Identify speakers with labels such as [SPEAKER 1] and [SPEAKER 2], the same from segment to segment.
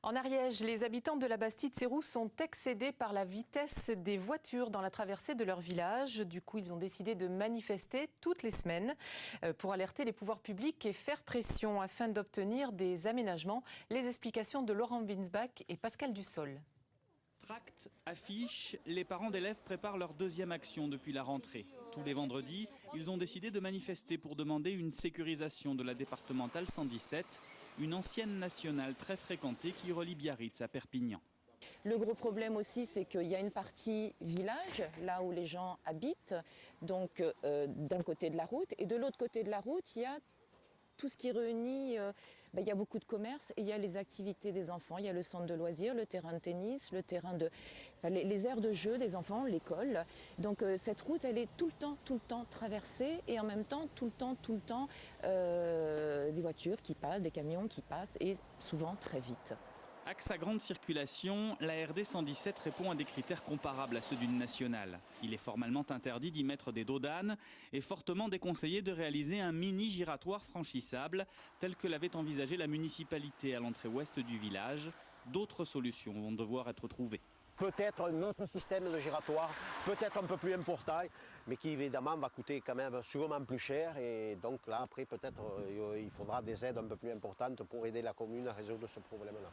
[SPEAKER 1] En Ariège, les habitants de la Bastide-Sérou sont excédés par la vitesse des voitures dans la traversée de leur village. Du coup, ils ont décidé de manifester toutes les semaines pour alerter les pouvoirs publics et faire pression afin d'obtenir des aménagements. Les explications de Laurent Winsbach et Pascal Dussol.
[SPEAKER 2] Tracts, affiches, les parents d'élèves préparent leur deuxième action depuis la rentrée. Tous les vendredis, ils ont décidé de manifester pour demander une sécurisation de la départementale 117, une ancienne nationale très fréquentée qui relie Biarritz à Perpignan.
[SPEAKER 3] Le gros problème aussi, c'est qu'il y a une partie village, là où les gens habitent, donc d'un côté de la route, et de l'autre côté de la route, il y a tout ce qui réunit, il y a beaucoup de commerces et il y a les activités des enfants. Il y a le centre de loisirs, le terrain de tennis, le terrain de, les aires de jeu des enfants, l'école. Donc cette route, elle est tout le temps traversée et en même temps, tout le temps, des voitures qui passent, des camions qui passent et souvent très vite.
[SPEAKER 2] Axe à grande circulation, la RD 117 répond à des critères comparables à ceux d'une nationale. Il est formellement interdit d'y mettre des dos d'âne et fortement déconseillé de réaliser un mini giratoire franchissable tel que l'avait envisagé la municipalité à l'entrée ouest du village. D'autres solutions vont devoir être trouvées.
[SPEAKER 4] Peut-être un autre système de giratoire, peut-être un peu plus important, mais qui évidemment va coûter quand même sûrement plus cher. Et donc là, après, peut-être il faudra des aides un peu plus importantes pour aider la commune à résoudre ce problème-là.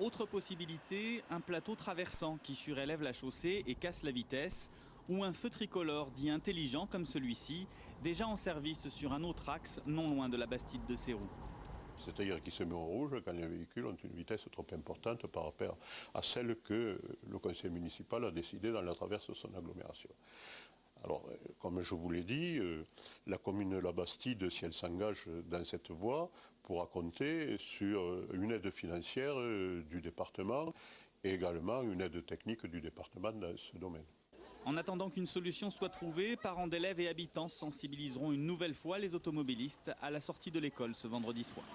[SPEAKER 2] Autre possibilité, un plateau traversant qui surélève la chaussée et casse la vitesse, ou un feu tricolore dit intelligent comme celui-ci, déjà en service sur un autre axe non loin de la Bastide-Sérou.
[SPEAKER 5] C'est-à-dire qu'il se met en rouge quand les véhicules ont une vitesse trop importante par rapport à celle que le conseil municipal a décidé dans la traverse de son agglomération. Alors, comme je vous l'ai dit, la commune de la Bastide, si elle s'engage dans cette voie, pourra compter sur une aide financière du département et également une aide technique du département dans ce domaine.
[SPEAKER 2] En attendant qu'une solution soit trouvée, parents d'élèves et habitants sensibiliseront une nouvelle fois les automobilistes à la sortie de l'école ce vendredi soir.